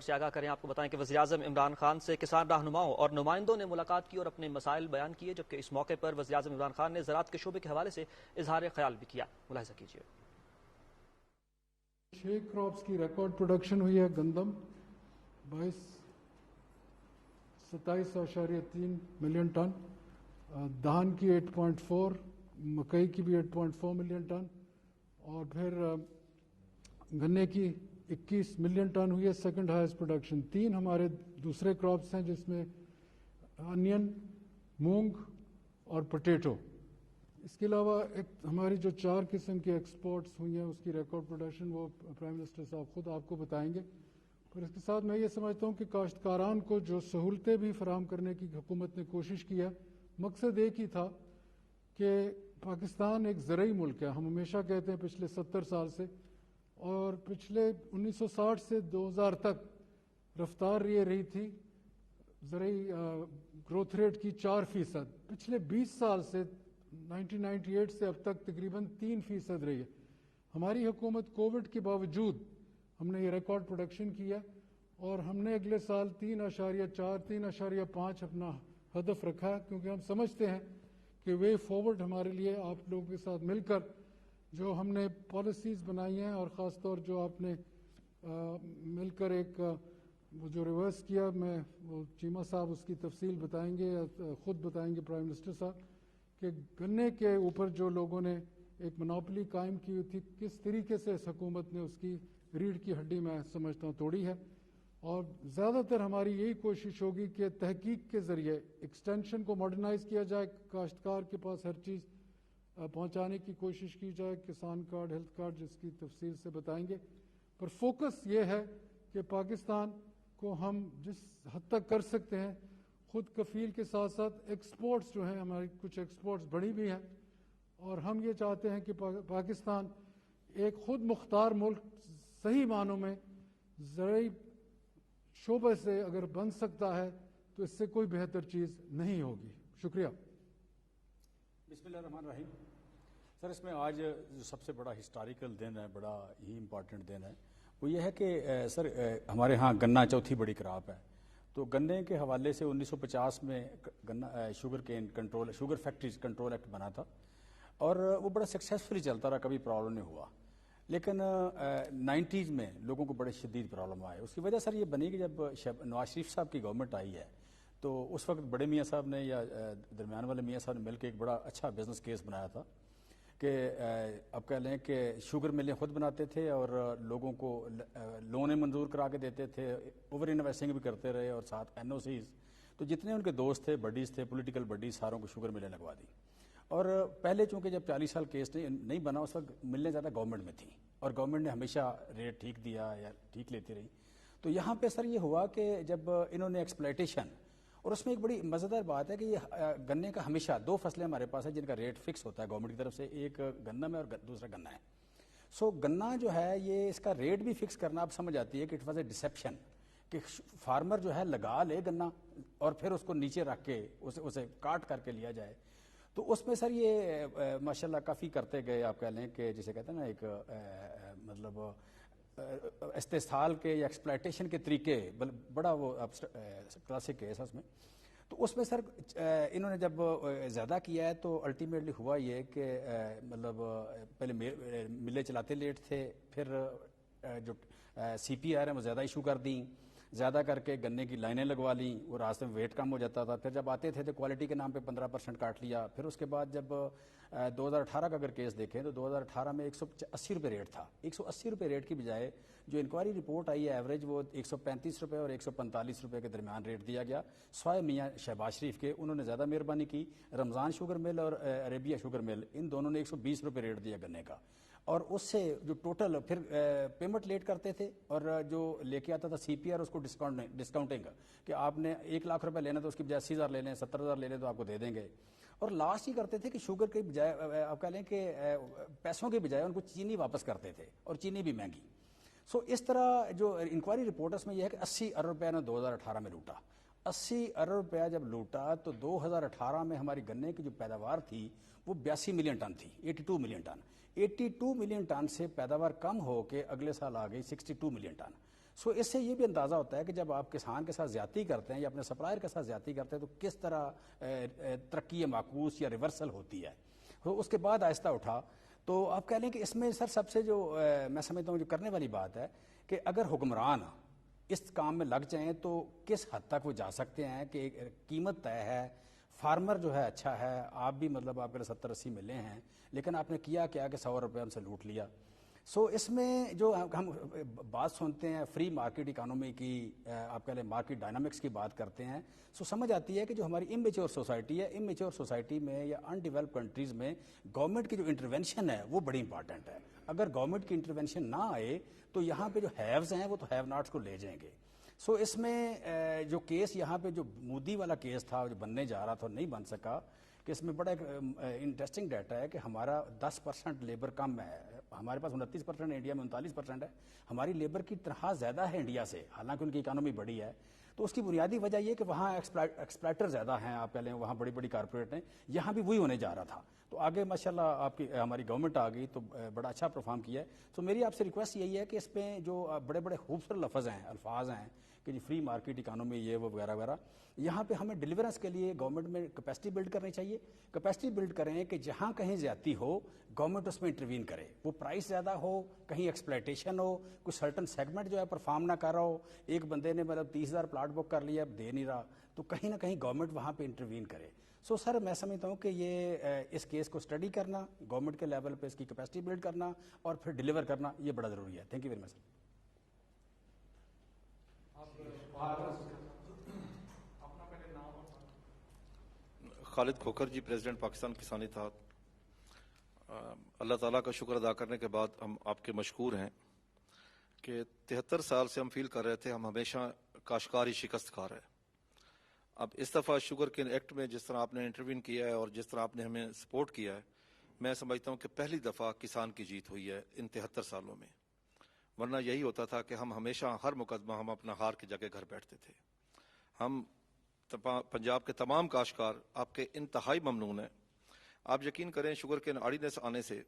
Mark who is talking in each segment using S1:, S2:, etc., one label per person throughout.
S1: سے آگاہ کریں. آپ کو بتائیں کہ وزیراعظم عمران خان سے کسان رہنماؤں اور نمائندوں نے ملاقات کی اور اپنے مسائل بیان کیے، جبکہ اس موقع پر وزیراعظم عمران خان نے زراعت کے شعبے کے حوالے سے اظہار خیال بھی کیا. ملاحظہ کیجیے.
S2: 6 کراپس کی ریکارڈ پروڈکشن ہوئی ہے. گندم 27.3 ملین ٹن، دھان کی 8.4، مکئی کی بھی 8.4 ملین ٹن، اور پھر گنے کی 21 ملین ٹن ہوئی ہے، سیکنڈ ہائیسٹ پروڈکشن. 3 ہمارے دوسرے کراپس ہیں جس میں انین، مونگ اور پوٹیٹو. اس کے علاوہ ہماری جو 4 قسم کی ایکسپورٹس ہوئی ہیں اس کی ریکارڈ پروڈکشن وہ پرائم منسٹر صاحب خود آپ کو بتائیں گے. اور اس کے ساتھ میں یہ سمجھتا ہوں کہ کاشتکاران کو جو سہولتیں بھی فراہم کرنے کی حکومت نے کوشش کی ہے، مقصد ایک ہی تھا کہ پاکستان ایک زرعی ملک ہے. ہم ہمیشہ کہتے ہیں پچھلے 70 سال سے، اور پچھلے 1960 سے 2000 تک رفتار یہ رہی تھی زرعی گروتھ ریٹ کی 4%. پچھلے 20 سال سے 1998 سے اب تک تقریباً 3% رہی ہے. ہماری حکومت کووڈ کے باوجود ہم نے یہ ریکارڈ پروڈکشن کیا، اور ہم نے اگلے سال 3.4 3.5 اپنا ہدف رکھا ہے، کیونکہ ہم سمجھتے ہیں کہ وے فارورڈ ہمارے لیے آپ لوگوں کے ساتھ مل کر جو ہم نے پالیسیز بنائی ہیں، اور خاص طور جو آپ نے مل کر ایک وہ جو ریورس کیا، میں وہ چیمہ صاحب اس کی تفصیل بتائیں گے یا خود بتائیں گے پرائم منسٹر صاحب، کہ گنے کے اوپر جو لوگوں نے ایک منوپلی قائم کی ہوئی تھی، کس طریقے سے اس حکومت نے اس کی ریڑھ کی ہڈی میں سمجھتا ہوں توڑی ہے. اور زیادہ تر ہماری یہی کوشش ہوگی کہ تحقیق کے ذریعے ایکسٹینشن کو ماڈرنائز کیا جائے، کاشتکار کے پاس ہر چیز پہنچانے کی کوشش کی جائے. کسان کارڈ، ہیلتھ کارڈ جس کی تفصیل سے بتائیں گے. پر فوکس یہ ہے کہ پاکستان کو ہم جس حد تک کر سکتے ہیں خود کفیل کے ساتھ ساتھ ایکسپورٹس جو ہیں، ہماری کچھ ایکسپورٹس بڑی بھی ہیں، اور ہم یہ چاہتے ہیں کہ پاکستان ایک خود مختار ملک صحیح معنوں میں زرعی شعبے سے اگر بن سکتا ہے تو اس سے کوئی بہتر چیز نہیں ہوگی. شکریہ.
S3: بسم اللہ الرحمن الرحیم. سر، اس میں آج جو سب سے بڑا ہسٹوریکل دن ہے، بڑا ہی امپورٹنٹ دن ہے، وہ یہ ہے کہ سر ہمارے ہاں گنا چوتھی بڑی کراپ ہے. تو گنے کے حوالے سے 1950 میں شوگر فیکٹریز کنٹرول ایکٹ بنا تھا، اور وہ بڑا سکسیسفلی چلتا رہا، کبھی پرابلم نہیں ہوا. لیکن 90s میں لوگوں کو بڑے شدید پرابلم آئے. اس کی وجہ سر یہ بنی کہ جب نواز شریف صاحب کی گورنمنٹ آئی ہے تو اس وقت بڑے میاں صاحب نے یا درمیان والے میاں صاحب نے مل کے ایک بڑا اچھا بزنس کیس بنایا تھا کہ اب کہہ لیں کہ شوگر ملیں خود بناتے تھے اور لوگوں کو لونیں منظور کرا کے دیتے تھے، اوور انویسٹنگ بھی کرتے رہے، اور ساتھ NOCs. تو جتنے ان کے دوست تھے، بڈیز تھے، پولیٹیکل بڈیز، ساروں کو شوگر ملیں لگوا دی. اور پہلے چونکہ جب 40 سال کیس نہیں بنا، اس وقت ملیں زیادہ گورنمنٹ میں تھیں، اور گورنمنٹ نے ہمیشہ ریٹ ٹھیک دیا یا ٹھیک لیتی رہی. تو یہاں پہ سر یہ ہوا کہ جب انہوں نے ایکسپلائٹیشن، اور اس میں ایک بڑی مزیدار بات ہے کہ یہ گنے کا ہمیشہ 2 فصلیں ہمارے پاس ہیں جن کا ریٹ فکس ہوتا ہے گورنمنٹ کی طرف سے، ایک گندم ہے اور دوسرا گنا ہے. سو گنا جو ہے یہ اس کا ریٹ بھی فکس کرنا اب سمجھ آتی ہے کہ اٹ واز اے ڈسیپشن، کہ فارمر جو ہے لگا لے گنا اور پھر اس کو نیچے رکھ کے اسے کاٹ کر کے لیا جائے. تو اس میں سر یہ ماشاءاللہ کافی کرتے گئے. آپ کہہ لیں کہ جسے کہتے ہیں نا ایک مطلب استحصال کے یا ایکسپلائٹیشن کے طریقے، بڑا وہ کلاسک کیس ہے اس میں. تو اس میں سر انہوں نے جب زیادہ کیا ہے تو الٹیمیٹلی ہوا یہ کہ مطلب پہلے ملیں چلاتے لیٹ تھے، پھر جو CPR ہیں وہ زیادہ ایشو کر دیں، زیادہ کر کے گنے کی لائنیں لگوا لیں، وہ راستے میں ویٹ کم ہو جاتا تھا. پھر جب آتے تھے تو کوالٹی کے نام پہ 15% کاٹ لیا. پھر اس کے بعد جب 2018 کا اگر کیس دیکھیں تو 2018 میں 180 روپے ریٹ تھا. 180 روپے ریٹ کی بجائے جو انکوائری رپورٹ آئی ہے ایوریج وہ 135 روپے اور 145 روپے کے درمیان ریٹ دیا گیا. سوائے میاں شہباز شریف کے، انہوں نے زیادہ مہربانی کی. رمضان شوگر مل اور عربیہ شوگر مل، ان دونوں نے 120 روپے ریٹ دیا گنے کا. اور اس سے جو ٹوٹل پھر پیمنٹ لیٹ کرتے تھے، اور جو لے کے آتا تھا CPR اس کو ڈسکاؤنٹنگ کہ آپ نے 1 لاکھ روپے لینا تو اس کی بجائے 80,000 لے لیں، 70,000 لے لیں تو آپ کو دے دیں گے. اور لاسٹ ہی کرتے تھے کہ شوگر کے بجائے آپ کہہ لیں کہ پیسوں کے بجائے ان کو چینی واپس کرتے تھے، اور چینی بھی مہنگی. سو اس طرح جو انکوائری رپورٹس میں یہ ہے کہ 80 ارب روپیہ نے 2018 میں لوٹا. 80 ارب روپیہ جب لوٹا تو 2018 میں ہماری گنے کی جو پیداوار تھی وہ 82 ملین ٹن تھی، 82 ملین ٹن. 82 ملین ٹن سے پیداوار کم ہو کے اگلے سال آ گئی 62 ملین ٹن. سو اس سے یہ بھی اندازہ ہوتا ہے کہ جب آپ کسان کے ساتھ زیادتی کرتے ہیں یا اپنے سپلائر کے ساتھ زیادتی کرتے ہیں تو کس طرح ترقی معکوس یا ریورسل ہوتی ہے. تو اس کے بعد آہستہ اٹھا. تو آپ کہہ لیں کہ اس میں سر سب سے جو میں سمجھتا ہوں جو کرنے والی بات ہے کہ اگر حکمران اس کام میں لگ جائیں تو کس حد تک وہ جا سکتے ہیں کہ قیمت طے ہے, فارمر جو ہے اچھا ہے, آپ بھی مطلب آپ کے 70-80 ملے ہیں, لیکن آپ نے کیا کیا کہ 100 روپے ان سے لوٹ لیا. سو اس میں جو ہم بات سنتے ہیں فری مارکیٹ اکانومی کی, آپ کہہ لیں مارکیٹ ڈائنامکس کی بات کرتے ہیں, سو سمجھ آتی ہے کہ جو ہماری امیچور سوسائٹی ہے, امیچور سوسائٹی میں یا ان ڈیولپ کنٹریز میں گورنمنٹ کی جو انٹرونشن ہے وہ بڑی امپارٹنٹ ہے. اگر گورنمنٹ کی انٹرونشن نہ آئے تو یہاں پہ جو ہیوز ہیں وہ تو ہیو ناٹس کو لے جائیں گے. سو اس میں جو کیس یہاں پہ جو مودی والا کیس تھا جو بننے جا رہا تھا نہیں بن سکا, کہ اس میں بڑا ایک انٹرسٹنگ ڈیٹا ہے کہ ہمارا 10% لیبر کم ہے, ہمارے پاس 29%, انڈیا میں 39% ہے. ہماری لیبر کی تنخواہ زیادہ ہے انڈیا سے, حالانکہ ان کی اکانومی بڑی ہے. تو اس کی بنیادی وجہ یہ کہ وہاں ایکسپلائٹر زیادہ ہیں, آپ کہہ لیں وہاں بڑی بڑی کارپوریٹ ہیں, یہاں بھی وہی ہونے جا رہا تھا. تو آگے ماشاءاللہ آپ کی ہماری گورنمنٹ آ گئی تو بڑا اچھا پرفارم کیا ہے. تو میری آپ سے ریکویسٹ یہی ہے کہ اس پہ جو بڑے بڑے خوبصورت لفظ ہیں, الفاظ ہیں کہ جی فری مارکیٹ اکانومی یہ وہ وغیرہ وغیرہ, یہاں پہ ہمیں ڈیلیورنس کے لیے گورنمنٹ میں کیپیسٹی بلڈ کرنی چاہیے. کیپیسٹی بلڈ کریں کہ جہاں کہیں زیادتی ہو گورنمنٹ اس میں انٹروین کرے, وہ پرائس زیادہ ہو, کہیں ایکسپلائٹیشن ہو, کوئی سرٹن سیگمنٹ جو ہے پرفارم نہ کر رہا ہو, ایک بندے نے مطلب 30,000 پلاٹ بک کر لیا اب دے نہیں رہا, تو کہیں نہ کہیں گورنمنٹ وہاں پہ انٹروین کرے. سو سر میں سمجھتا ہوں کہ یہ اس کیس کو اسٹڈی کرنا, گورنمنٹ کے لیول پہ اس کی کیپیسٹی بلڈ کرنا اور پھر ڈیلیور کرنا, یہ بڑا ضروری ہے. Thank you very much sir.
S4: Khalid Khokhar ji, president Pakistan Kisan Ittehad. اللہ تعالیٰ کا شکر ادا کرنے کے بعد ہم آپ کے مشکور ہیں کہ 73 سال سے ہم فیل کر رہے تھے ہم ہمیشہ کاشتکاری شکست کھا رہے. اب اس دفعہ شوگر کین ایکٹ میں جس طرح آپ نے انٹروین کیا ہے اور جس طرح آپ نے ہمیں سپورٹ کیا ہے, میں سمجھتا ہوں کہ پہلی دفعہ کسان کی جیت ہوئی ہے ان 73 سالوں میں. ورنہ یہی ہوتا تھا کہ ہم ہمیشہ ہر مقدمہ ہم اپنا ہار کی جگہ گھر بیٹھتے تھے. ہم پنجاب کے تمام کاشتکار آپ کے انتہائی ممنون ہیں. آپ یقین کریں شوگر کین آرڈیننس آنے سے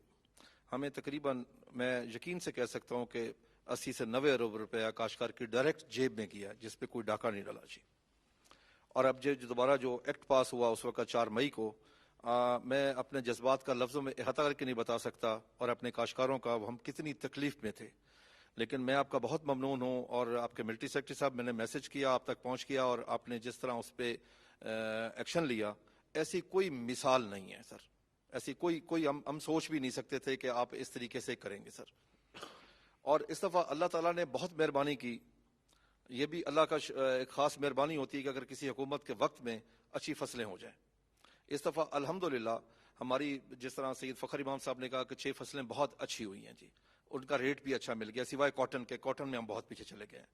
S4: ہمیں تقریباً, میں یقین سے کہہ سکتا ہوں کہ 80 سے 90 ارب روپیہ کاشتکار کی ڈائریکٹ جیب میں کیا, جس پہ کوئی ڈاکہ نہیں ڈالا جی. اور اب جو دوبارہ جو ایکٹ پاس ہوا اس وقت 4 مئی کو, میں اپنے جذبات کا لفظوں میں احاطہ کر کے نہیں بتا سکتا اور اپنے کاشتکاروں کا ہم کتنی تکلیف میں تھے. لیکن میں آپ کا بہت ممنون ہوں, اور آپ کے ملٹری سیکرٹری صاحب میں نے میسج کیا, آپ تک پہنچ کیا, اور آپ نے جس طرح اس پہ ایکشن لیا, ایسی کوئی مثال نہیں ہے سر. ایسی کوئی ہم سوچ بھی نہیں سکتے تھے کہ آپ اس طریقے سے کریں گے سر. اور اس دفعہ اللہ تعالیٰ نے بہت مہربانی کی. یہ بھی اللہ کا ایک خاص مہربانی ہوتی ہے کہ اگر کسی حکومت کے وقت میں اچھی فصلیں ہو جائیں. اس دفعہ الحمدللہ ہماری, جس طرح سید فخر امام صاحب نے کہا کہ 6 فصلیں بہت اچھی ہوئی ہیں جی, ان کا ریٹ بھی اچھا مل گیا, سوائے کاٹن کے. کاٹن میں ہم بہت پیچھے چلے گئے ہیں,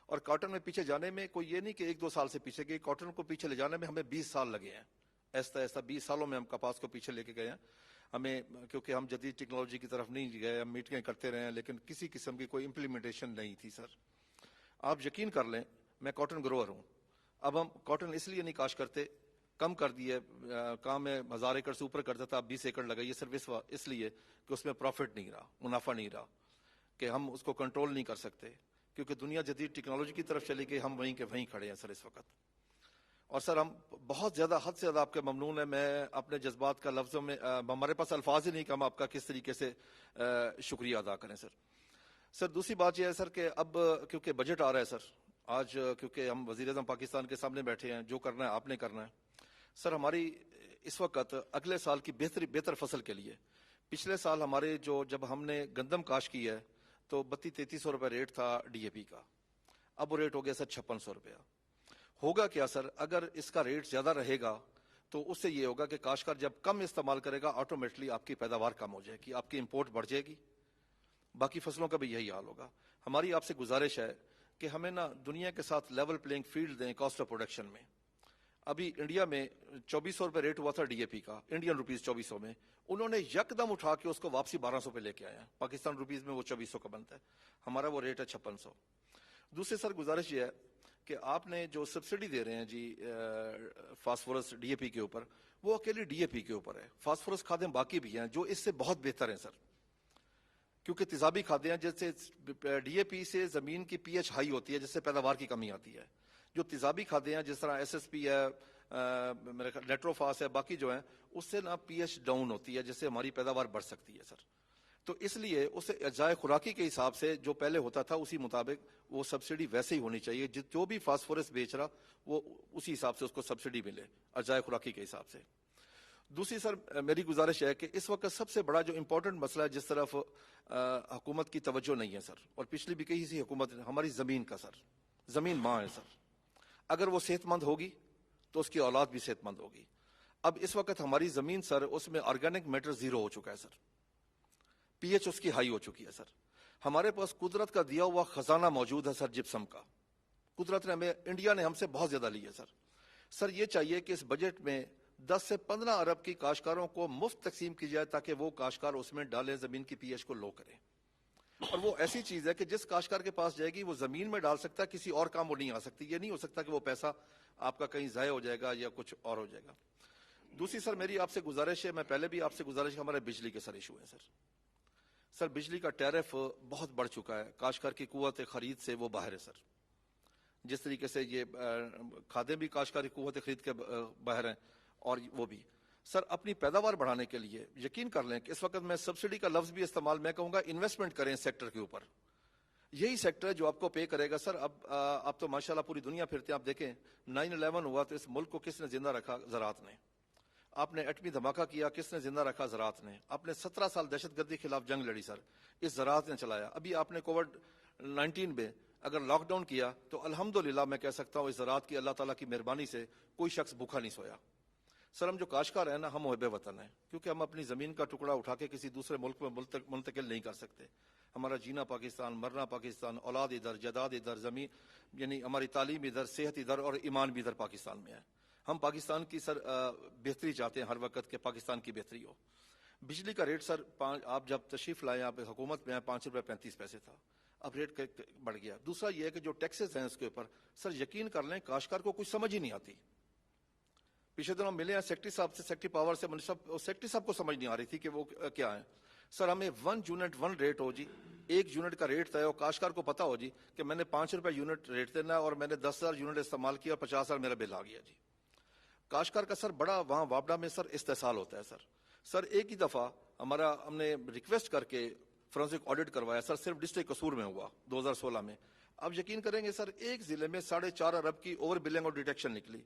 S4: اور کاٹن میں پیچھے جانے میں کوئی یہ نہیں کہ 1-2 سال سے پیچھے گئے, کاٹن کو پیچھے لے جانے میں ہمیں 20 سال لگے ہیں. ایسا 20 سالوں میں ہم کپاس کو پیچھے لے کے گئے ہیں. ہمیں کیونکہ ہم جدید ٹیکنالوجی کی طرف نہیں گئے, ہم میٹنگیں کرتے رہے ہیں لیکن کسی قسم کی کوئی امپلیمنٹیشن نہیں تھی سر. آپ یقین کر لیں میں کاٹن گروور ہوں. اب ہم کاٹن اس لیے نہیں کاشت کرتے, کم کر دیے کام میں 1000 ایکڑ سے اوپر کرتا تھا, اب 20 ایکڑ لگائیے. صرف اس لیے کہ اس میں پروفٹ نہیں رہا, منافع نہیں رہا, کہ ہم اس کو کنٹرول نہیں کر سکتے کیونکہ دنیا جدید ٹیکنالوجی کی طرف چلی گئی. ہم وہیں کے وہیں کھڑے ہیں سر اس وقت. اور سر ہم بہت زیادہ, حد سے زیادہ آپ کے ممنون ہیں. میں اپنے جذبات کا لفظوں میں, ہمارے پاس الفاظ ہی نہیں کہ ہم آپ کا کس طریقے سے شکریہ ادا کریں سر. سر دوسری بات یہ ہے سر کہ اب کیونکہ بجٹ آ رہا ہے سر, آج کیونکہ ہم وزیر اعظم پاکستان کے سامنے بیٹھے ہیں, جو کرنا ہے آپ نے کرنا ہے سر. ہماری اس وقت اگلے سال کی بہتر فصل کے لیے, پچھلے سال ہمارے جب ہم نے گندم کاشت کی ہے تو 3200-3300 روپے ریٹ تھا ڈی اے پی کا, اب وہ ریٹ ہو گیا سر 5600 روپیہ. ہوگا کیا سر, اگر اس کا ریٹ زیادہ رہے گا تو اس سے یہ ہوگا کہ کاشتکار جب کم استعمال کرے گا آٹومیٹلی آپ کی پیداوار کم ہو جائے گی, آپ کی امپورٹ بڑھ جائے گی. باقی فصلوں کا بھی یہی حال ہوگا. ہماری آپ سے گزارش ہے کہ ہمیں نا دنیا کے ساتھ لیول پلینگ فیلڈ دیں کاسٹ آف پروڈکشن میں. ابھی انڈیا میں 2400 روپے ریٹ ہوا تھا ڈی اے پی کا, انڈین روپیز 2400 میں, انہوں نے یکدم اٹھا کے اس کو واپسی 1200 پہ لے کے آیا. پاکستان روپیز میں وہ 2400 کا بنتا ہے, ہمارا وہ ریٹ ہے 5600. دوسری سر گزارش یہ ہے کہ آپ نے جو سبسڈی دے رہے ہیں جی فاسفورس ڈی اے پی کے اوپر, وہ اکیلی ڈی اے پی کے اوپر ہے. فاسفورس کھادیں باقی بھی ہیں جو اس سے بہت بہتر ہیں سر. کیونکہ تیزابی کھادیں جیسے ڈی اے پی سے زمین کی پی ایچ ہائی ہوتی ہے جس سے پیداوار کی کمی آتی ہے. جو تیزابی کھادیں ہیں جس طرح ایس ایس پی ہے, میرے نیٹروفاس ہے, باقی جو ہیں اس سے نا پی ایچ ڈاؤن ہوتی ہے جس سے ہماری پیداوار بڑھ سکتی ہے سر. تو اس لیے اسے اجزائے خوراکی کے حساب سے جو پہلے ہوتا تھا اسی مطابق وہ سبسڈی ویسے ہی ہونی چاہیے. جو بھی فاسفورس بیچ رہا وہ اسی حساب سے اس کو سبسڈی ملے اجزائے خوراکی کے حساب سے. دوسری سر میری گزارش ہے کہ اس وقت سب سے بڑا جو امپورٹنٹ مسئلہ ہے جس طرف حکومت کی توجہ نہیں ہے سر, اور پچھلی بھی کئی سی حکومت ہماری زمین کا سر. زمین ماں ہے سر, اگر وہ صحت مند ہوگی تو اس کی اولاد بھی صحت مند ہوگی. اب اس وقت ہماری زمین سر اس میں آرگینک میٹر زیرو ہو چکا ہے سر, پی ایچ اس کی ہائی ہو چکی ہے سر. ہمارے پاس قدرت کا دیا ہوا خزانہ موجود ہے سر, جپسم کا. قدرت نے ہمیں, انڈیا نے ہم سے بہت زیادہ لی ہے سر. سر یہ چاہیے کہ اس بجٹ میں 10 سے 15 ارب کی کاشتکاروں کو مفت تقسیم کی جائے تاکہ وہ کاشتکار اس میں ڈالیں, زمین کی پی ایچ کو لو کریں. اور وہ ایسی چیز ہے کہ جس کاشتکار کے پاس جائے گی وہ زمین میں ڈال سکتا ہے, کسی اور کام وہ نہیں آ سکتی. یہ نہیں ہو سکتا کہ وہ پیسہ آپ کا کہیں ضائع ہو جائے گا یا کچھ اور ہو جائے گا. دوسری سر میری آپ سے گزارش ہے, میں پہلے بھی آپ سے گزارش, ہمارے بجلی کے سر ایشو ہیں سر. سر بجلی کا ٹیرف بہت بڑھ چکا ہے, کاشتکار کی قوت خرید سے وہ باہر ہے سر. جس طریقے سے یہ کھادیں بھی کاشتکار کی قوت خرید کے باہر ہیں, اور وہ بھی سر اپنی پیداوار بڑھانے کے لیے یقین کر لیں کہ اس وقت میں سبسڈی کا لفظ بھی استعمال, میں کہوں گا انویسٹمنٹ کریں سیکٹر کے اوپر. یہی سیکٹر ہے جو آپ کو پے کرے گا سر. اب آپ تو ماشاءاللہ پوری دنیا پھرتے ہیں, آپ دیکھیں 9/11 ہوا تو اس ملک کو کس نے زندہ رکھا؟ زراعت نے. آپ نے ایٹمی دھماکہ کیا, کس نے زندہ رکھا؟ زراعت نے. آپ نے 17 سال دہشت گردی کے خلاف جنگ لڑی سر, اس زراعت نے چلایا. ابھی آپ نے کووڈ-19 میں اگر لاک ڈاؤن کیا تو الحمدللہ میں کہہ سکتا ہوں اس زراعت کی اللہ تعالیٰ کی مہربانی سے کوئی شخص بھوکا نہیں سویا. سر ہم جو کاشتکار ہیں نا, ہم محب وطن ہیں, کیونکہ ہم اپنی زمین کا ٹکڑا اٹھا کے کسی دوسرے ملک میں منتقل نہیں کر سکتے. ہمارا جینا پاکستان, مرنا پاکستان, اولاد ادھر, جائیداد ادھر, زمین یعنی ہماری تعلیم ادھر, صحت ادھر اور ایمان بھی ادھر پاکستان میں ہے. ہم پاکستان کی سر بہتری چاہتے ہیں ہر وقت کہ پاکستان کی بہتری ہو. بجلی کا ریٹ سر آپ جب تشریف لائیں, آپ حکومت میں آئے, 5.35 روپے تھا, اب ریٹ بڑھ گیا. دوسرا یہ ہے کہ جو ٹیکسز ہیں اس کے اوپر سر یقین کر لیں کاشتکار کو کچھ سمجھ ہی نہیں آتی. پچھلے دنوں ملے ہیں سیکٹری صاحب سے, سیکٹری پاور سے, سیکٹری صاحب کو سمجھ نہیں آ رہی تھی کہ وہ کیا ہے. سر ہمیں 1 یونٹ 1 ریٹ ہو جی, 1 یونٹ کا ریٹ طے ہو, کاشتکار کو پتا ہو جی کہ میں نے 5 روپے یونٹ ریٹ دینا ہے اور میں نے 10,000 یونٹ استعمال کیا اور 50,000 میرا بل آ گیا جی. کاشتکار کا سر بڑا وہاں وابڈا میں سر استحصال ہوتا ہے سر. سر ایک ہی دفعہ ہم نے ریکویسٹ کر کے فورنسک آڈٹ کروایا سر, صرف ڈسٹرکٹ قصور میں ہوا 2016 میں. اب یقین کریں گے سر ایک ضلع میں 4.5 ارب کی اوور بلنگ اور ڈیٹیکشن نکلی.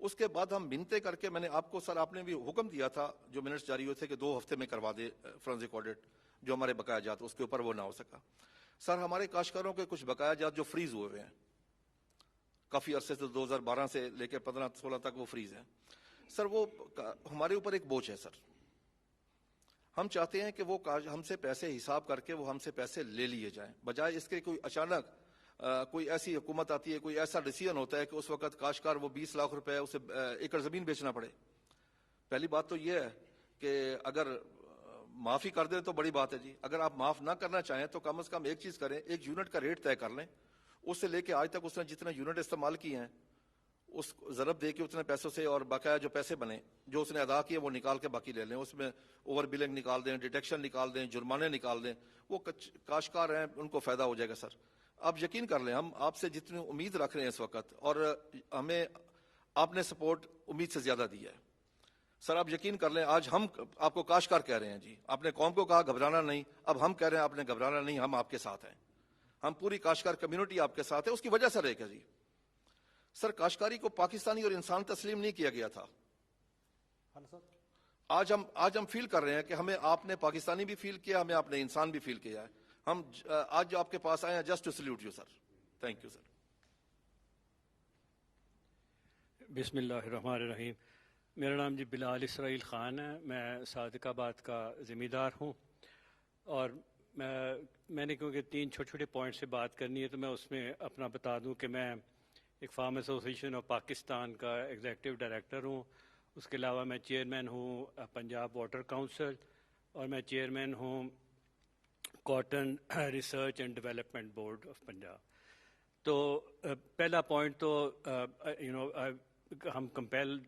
S4: اس کے بعد ہم منتیں کر کے, میں نے آپ کو سر, آپ نے بھی حکم دیا تھا جو منٹس جاری ہوئے تھے کہ 2 ہفتے میں کروا دے فورنسک آڈٹ, جو ہمارے بقایا جات اس کے اوپر وہ نہ ہو سکا. سر ہمارے کاشتکاروں کے کچھ بقایا جات جو فریز ہوئے ہوئے ہیں کافی عرصے سے, 2012 سے لے کے 15-16 تک وہ فریز ہیں سر. وہ ہمارے اوپر ایک بوجھ ہے سر. ہم چاہتے ہیں کہ وہ ہم سے پیسے حساب کر کے وہ ہم سے پیسے لے لیے جائیں, بجائے اس کے کوئی اچانک کوئی ایسی حکومت آتی ہے, کوئی ایسا ڈیسیژن ہوتا ہے کہ اس وقت کاشتکار وہ 20 لاکھ روپے اسے ایکڑ زمین بیچنا پڑے. پہلی بات تو یہ ہے کہ اگر معافی کر دیں تو بڑی بات ہے جی. اگر آپ معاف نہ کرنا چاہیں تو کم از کم ایک چیز کریں, 1 یونٹ کا ریٹ طے کر لیں. اس سے لے کے آج تک اس نے جتنے یونٹ استعمال کیے ہیں اس ضرب دے کے اتنے پیسوں سے, اور بقایا جو پیسے بنے جو اس نے ادا کیے وہ نکال کے باقی لے لیں. اس میں اوور بلنگ نکال دیں, ڈیٹیکشن نکال دیں, جرمانے نکال دیں. وہ کاشتکار ہیں ان کو فائدہ ہو جائے گا سر. آپ یقین کر لیں ہم آپ سے جتنی امید رکھ رہے ہیں اس وقت, اور ہمیں آپ نے سپورٹ امید سے زیادہ دی ہے سر. آپ یقین کر لیں آج ہم آپ کو کاشتکار کہہ رہے ہیں جی, آپ نے قوم کو کہا گھبرانا نہیں, اب ہم کہہ رہے ہیں آپ نے گھبرانا نہیں, ہم آپ کے ساتھ ہیں. ہم پوری کاشتکار کمیونٹی آپ کے ساتھ ہے. اس کی وجہ سر ایک ہے جی, سر کاشتکاری کو پاکستانی اور انسان تسلیم نہیں کیا گیا تھا. آج ہم فیل کر رہے ہیں کہ ہمیں آپ نے پاکستانی بھی فیل کیا, ہمیں آپ نے انسان بھی فیل کیا ہے. ہم آج جو آپ کے پاس آئے ہیں just to salute you sir. Thank you sir.
S5: بسم اللہ الرحمن الرحیم. میرا نام جی بلال اسرائیل خان ہے, میں صادق آباد کا ذمہ دار ہوں. اور میں نے کیونکہ 3 چھوٹے پوائنٹ سے بات کرنی ہے تو میں اس میں اپنا بتا دوں کہ میں ایک فارم ایسوسیشن آف پاکستان کا ایگزیکٹو ڈائریکٹر ہوں. اس کے علاوہ میں چیئرمین ہوں پنجاب واٹر کونسل, اور میں چیئرمین ہوں cotton research and development board of Punjab. تو پہلا پوائنٹ تو ہم کمپیل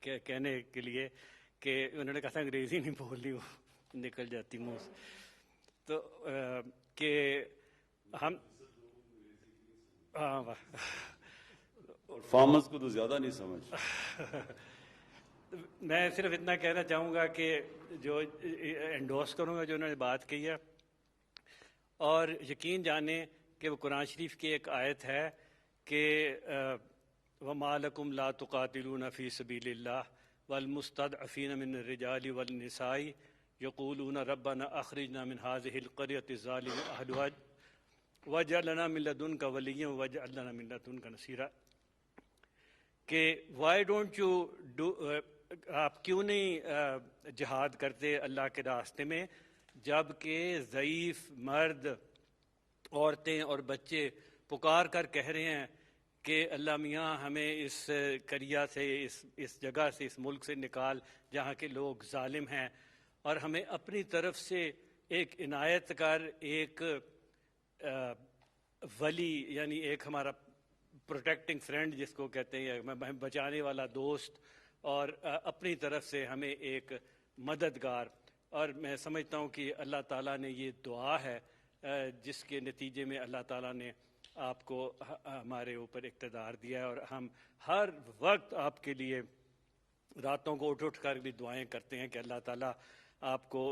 S5: کہنے کے لیے کہ انہوں نے کہا تھا انگریزی نہیں بولنی, وہ نکل جاتی منہ سے. تو کہ ہم
S6: فارمرز کو تو زیادہ نہیں سمجھ.
S5: میں صرف اتنا کہنا چاہوں گا کہ جو انڈورس کروں گا جو انہوں نے بات کی ہے، اور یقین جانیں کہ وہ قرآن شریف کی ایک آیت ہے کہ وَمَا لَكُمْ لَا تُقَاتِلُونَ فِي سَبِيلِ اللَّهِ وَالْمُسْتَضْعَفِينَ مِنَ الرِّجَالِ وَالنِّسَاءِ يَقُولُونَ رَبَّنَا أَخْرِجْنَا مِنْ هَٰذِهِ الْقَرْيَةِ الظَّالِمِ أَهْلُهَا وَاجْعَل لَّنَا مِن لَّدُنكَ وَلِيًّا وَاجْعَل لَّنَا مِن لَّدُنكَ نَصِيرًا، کہ وائی ڈونٹ یو ڈو، آپ کیوں نہیں جہاد کرتے اللہ کے راستے میں، جب کہ ضعیف مرد، عورتیں اور بچے پکار کر کہہ رہے ہیں کہ اللہ میاں ہمیں اس قریہ سے، اس جگہ سے، اس ملک سے نکال جہاں کے لوگ ظالم ہیں، اور ہمیں اپنی طرف سے ایک عنایت کر، ایک ولی یعنی ایک ہمارا پروٹیکٹنگ فرینڈ جس کو کہتے ہیں، بچانے والا دوست، اور اپنی طرف سے ہمیں ایک مددگار. اور میں سمجھتا ہوں کہ اللہ تعالیٰ نے یہ دعا ہے جس کے نتیجے میں اللہ تعالیٰ نے آپ کو ہمارے اوپر اقتدار دیا ہے، اور ہم ہر وقت آپ کے لیے راتوں کو اٹھ کر بھی دعائیں کرتے ہیں کہ اللہ تعالیٰ آپ کو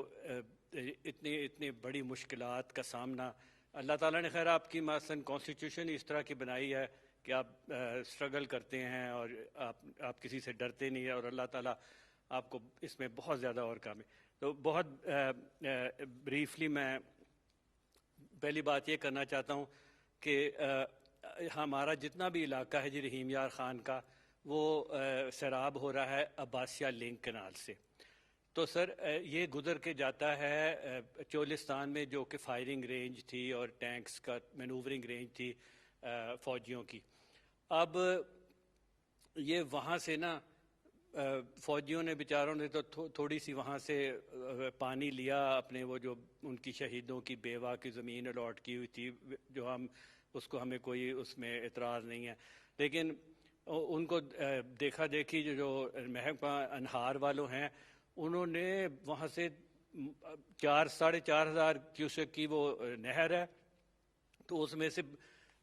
S5: اتنی بڑی مشکلات کا سامنا، اللہ تعالیٰ نے خیر آپ کی مثلاً کانسٹیٹیوشن اس طرح کی بنائی ہے کہ آپ اسٹرگل کرتے ہیں اور آپ کسی سے ڈرتے نہیں ہیں، اور اللہ تعالیٰ آپ کو اس میں بہت زیادہ اور کام ہے. تو بہت بریفلی میں پہلی بات یہ کرنا چاہتا ہوں کہ ہمارا جتنا بھی علاقہ ہے جی رحیم یار خان کا، وہ سیراب ہو رہا ہے عباسیہ لنک کنال سے. تو سر یہ گزر کے جاتا ہے چولستان میں، جو کہ فائرنگ رینج تھی اور ٹینکس کا مینوورنگ رینج تھی فوجیوں کی. اب یہ وہاں سے نا فوجیوں نے بیچاروں نے تو تھوڑی سی وہاں سے پانی لیا اپنے، وہ جو ان کی شہیدوں کی بیوہ کی زمین الاٹ کی ہوئی تھی، جو ہمیں کوئی اس میں اعتراض نہیں ہے، لیکن ان کو دیکھا دیکھی جو محکمہ انہار والوں ہیں، انہوں نے وہاں سے 4,500 کیوسک کی وہ نہر ہے، تو اس میں سے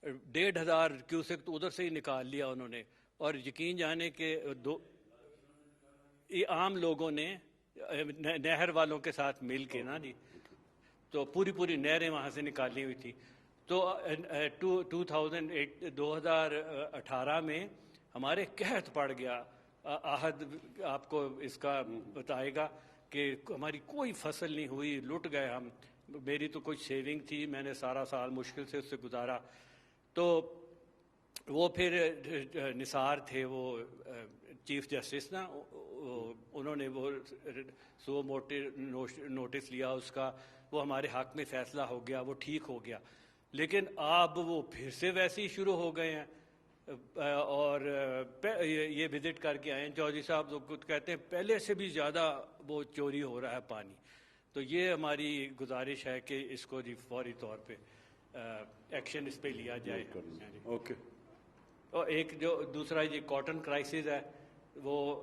S5: 1,500 کیوسک تو ادھر سے ہی نکال لیا انہوں نے. اور یقین جانے کہ عام لوگوں نے نہر والوں کے ساتھ مل کے نا جی، تو پوری نہریں وہاں سے نکالی ہوئی تھی. تو 2018 میں ہمارے قحط پڑ گیا. آہد آپ کو اس کا بتائے گا کہ ہماری کوئی فصل نہیں ہوئی، لٹ گئے ہم. میری تو کوئی سیونگ تھی، میں نے سارا سال مشکل سے اس سے گزارا. تو وہ پھر نثار تھے وہ چیف جسٹس نا، انہوں نے وہ سو نوٹس لیا اس کا، وہ ہمارے حق میں فیصلہ ہو گیا، وہ ٹھیک ہو گیا. لیکن اب وہ پھر سے ویسے ہی شروع ہو گئے ہیں. اور یہ وزٹ کر کے آئے ہیں چودھری صاحب، تو کچھ کہتے ہیں پہلے سے بھی زیادہ وہ چوری ہو رہا ہے پانی. تو یہ ہماری گزارش ہے کہ اس کو جی فوری طور پہ ایکشن اس پہ لیا جائے.
S6: اوکے.
S5: اور ایک جو دوسرا یہ کاٹن کرائسس ہے، وہ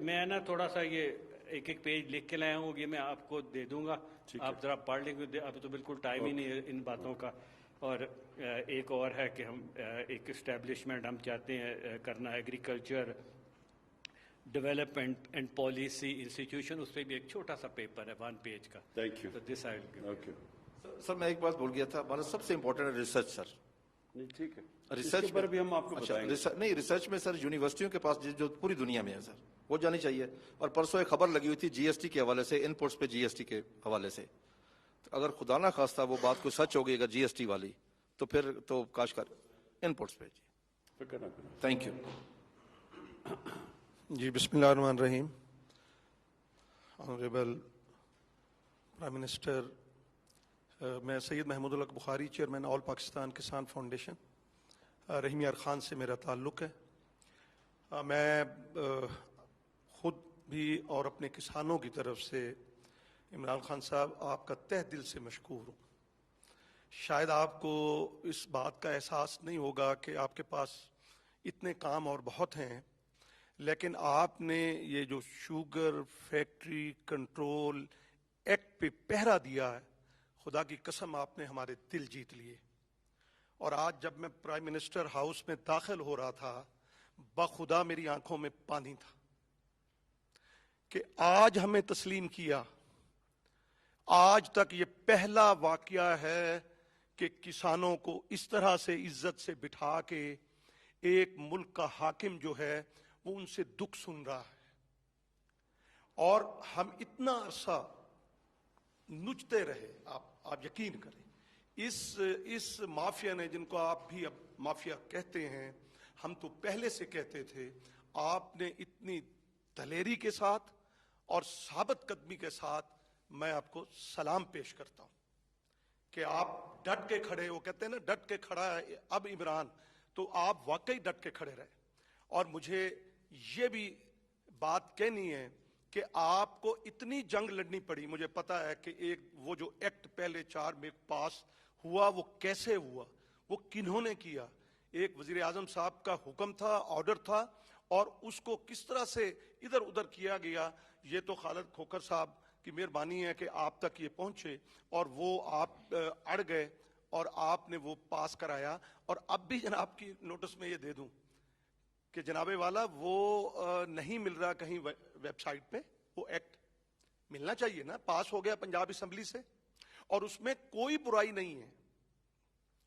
S5: میں نا تھوڑا سا یہ ایک پیج لکھ کے لایا ہوں، یہ میں آپ کو دے دوں گا، آپ ذرا پڑھ لیں گے. اب تو بالکل ٹائم ہی نہیں ہے ان باتوں کا. اور ایک اور ہے کہ ہم ایک اسٹیبلشمنٹ ہم چاہتے ہیں کرنا، agriculture development and policy institution, اس پہ بھی ایک چھوٹا سا پیپر ہے 1 پیج کا.
S6: Thank you.
S4: سر میں ایک بات بھول گیا تھا، ہمارا سب سے امپورٹنٹ ہے ریسرچ. سر
S6: ٹھیک ہے،
S4: ریسرچ
S6: پر بھی ہم آپ کو بتائیں گے.
S4: نہیں، ریسرچ میں سر یونیورسٹیوں کے پاس جو پوری دنیا میں ہے سر، وہ جانی چاہیے. اور پرسوں ایک خبر لگی ہوئی تھی جی ایس ٹی کے حوالے سے، ان پٹس پہ جی ایس ٹی کے حوالے سے. اگر خدا نہ خواستہ وہ بات کوئی سچ ہوگی اگر جی ایس ٹی والی، تو پھر تو کاش کر ان پٹس پہ. جی تھینک یو.
S7: جی بسم اللہ الرحمن الرحیم. آنریبل پرائم منسٹر، میں سید محمود الحق بخاری، چیئرمین آل پاکستان کسان فاؤنڈیشن. رحیم یار خان سے میرا تعلق ہے. میں خود بھی اور اپنے کسانوں کی طرف سے عمران خان صاحب آپ کا تہ دل سے مشکور ہوں. شاید آپ کو اس بات کا احساس نہیں ہوگا کہ آپ کے پاس اتنے کام اور بہت ہیں، لیکن آپ نے یہ جو شوگر فیکٹری کنٹرول ایکٹ پہ پہرا دیا ہے، خدا کی قسم آپ نے ہمارے دل جیت لیے. اور آج جب میں پرائم منسٹر ہاؤس میں داخل ہو رہا تھا بخدا میری آنکھوں میں پانی تھا کہ آج ہمیں تسلیم کیا. آج تک یہ پہلا واقعہ ہے کہ کسانوں کو اس طرح سے عزت سے بٹھا کے ایک ملک کا حاکم جو ہے وہ ان سے دکھ سن رہا ہے. اور ہم اتنا عرصہ نچتے رہے. آپ یقین کریں اس مافیا نے، جن کو آپ بھی اب مافیا کہتے ہیں، ہم تو پہلے سے کہتے تھے، آپ نے اتنی دلیری کے ساتھ اور ثابت قدمی کے ساتھ میں آپ کو سلام پیش کرتا ہوں کہ آپ ڈٹ کے کھڑے. وہ کہتے ہیں نا ڈٹ کے کھڑا ہے اب عمران، تو آپ واقعی ڈٹ کے کھڑے رہے. اور مجھے یہ بھی بات کہنی ہے کہ آپ کو اتنی جنگ لڑنی پڑی. مجھے پتا ہے کہ ایک وہ جو ایکٹ پہلے 4 میں پاس ہوا وہ کیسے ہوا، وہ کنہوں نے کیا. ایک وزیر اعظم صاحب کا حکم تھا، آرڈر تھا، اور اس کو کس طرح سے ادھر ادھر کیا گیا. یہ تو خالد کھوکھر صاحب کی مہربانی ہے کہ آپ تک یہ پہنچے، اور وہ آپ اڑ گئے اور آپ نے وہ پاس کرایا. اور اب بھی جناب کی نوٹس میں یہ دے دوں کہ جناب والا وہ نہیں مل رہا کہیں ویب سائٹ پہ. وہ ایکٹ ملنا چاہیے نا، پاس ہو گیا پنجاب اسمبلی سے، اور اس میں کوئی برائی نہیں ہے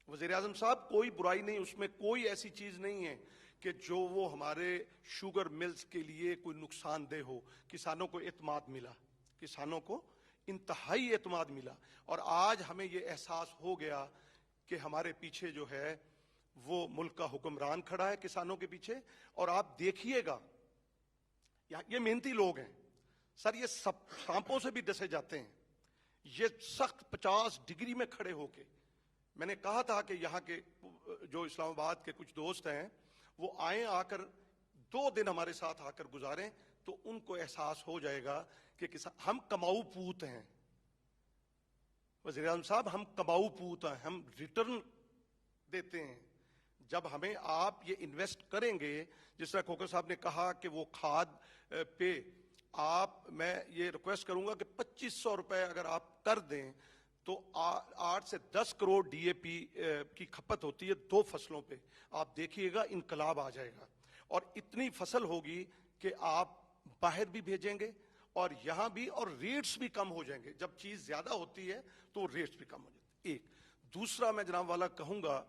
S7: وزیر اعظم صاحب، کوئی برائی نہیں. اس میں کوئی ایسی چیز نہیں ہے کہ جو وہ ہمارے شوگر ملز کے لیے کوئی نقصان دہ ہو. کسانوں کو اعتماد ملا، کسانوں کو انتہائی اعتماد ملا. اور آج ہمیں یہ احساس ہو گیا کہ ہمارے پیچھے جو ہے وہ ملک کا حکمران کھڑا ہے کسانوں کے پیچھے. اور آپ دیکھیے گا یہ محنتی لوگ ہیں سر، یہ سانپوں سے بھی ڈسے جاتے ہیں. یہ سخت 50 ڈگری میں کھڑے ہو کے، میں نے کہا تھا کہ یہاں کے جو اسلام آباد کے کچھ دوست ہیں وہ آئیں، آ کر 2 دن ہمارے ساتھ آ کر گزاریں تو ان کو احساس ہو جائے گا کہ ہم کماؤ پوت ہیں. وزیر اعظم صاحب ہم کماؤ پوت ہیں، ہم ریٹرن دیتے ہیں. جب ہمیں آپ یہ انویسٹ کریں گے، جس طرح کھوکھر صاحب نے کہا کہ وہ کھاد پہ میں یہ ریکویسٹ کروں گا کہ 2500 روپے اگر آپ کر دیں تو 8 سے 10 کروڑ ڈی اے پی کی کھپت ہوتی ہے 2 فصلوں پہ. آپ دیکھیے گا انقلاب آ جائے گا، اور اتنی فصل ہوگی کہ آپ باہر بھی بھیجیں گے اور یہاں بھی، اور ریٹس بھی کم ہو جائیں گے. جب چیز زیادہ ہوتی ہے تو ریٹس بھی کم ہو جاتے ہیں. ایک دوسرا میں جناب والا کہوں گا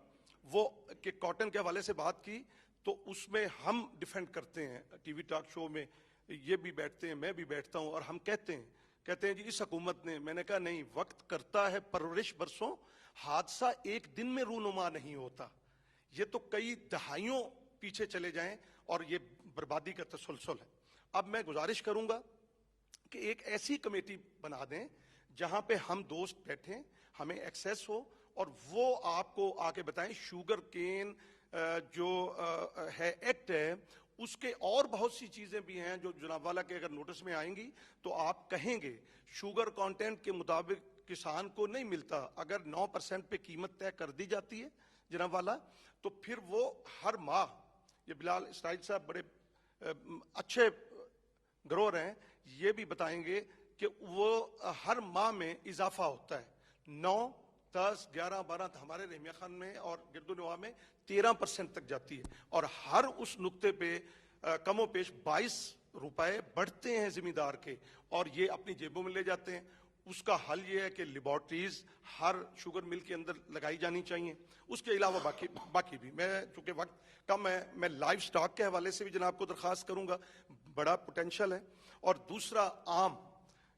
S7: وہ کہ کاٹن کے حوالے سے بات کی تو اس میں ہم ڈیفینڈ کرتے ہیں، ٹی وی ٹاک شو میں یہ بھی بیٹھتے ہیں، میں بھی بیٹھتا ہوں، اور ہم کہتے ہیں جی اس حکومت نے. میں نے کہا نہیں، وقت کرتا ہے پرورش برسوں، حادثہ ایک دن میں رونما نہیں ہوتا. یہ تو کئی دہائیوں پیچھے چلے جائیں اور یہ بربادی کا تسلسل ہے. اب میں گزارش کروں گا کہ ایک ایسی کمیٹی بنا دیں جہاں پہ ہم دوست بیٹھیں، ہمیں ایکسیس ہو، اور وہ آپ کو آ کے بتائیں شوگر کین جو ہے ایکٹ ہے اس کے اور بہت سی چیزیں بھی ہیں جو جناب والا کے اگر نوٹس میں آئیں گی تو آپ کہیں گے شوگر کانٹینٹ کے مطابق کسان کو نہیں ملتا. اگر 9% پہ قیمت طے کر دی جاتی ہے جناب والا تو پھر وہ ہر ماہ، یہ بلال اسرائیل صاحب بڑے اچھے گروہ ہیں، یہ بھی بتائیں گے کہ وہ ہر ماہ میں اضافہ ہوتا ہے. 9 10 11 12 ہمارے رحمیہ خان میں اور گرد و نواح میں 13% تک جاتی ہے. اور ہر اس نقطے پہ کم و بیش 22 روپے بڑھتے ہیں زمیندار کے، اور یہ اپنی جیبوں میں لے جاتے ہیں. اس کا حل یہ ہے کہ لیبارٹریز ہر شوگر مل کے اندر لگائی جانی چاہیے. اس کے علاوہ باقی بھی، میں چونکہ وقت کم ہے، میں لائف سٹاک کے حوالے سے بھی جناب کو درخواست کروں گا، بڑا پوٹینشل ہے. اور دوسرا آم،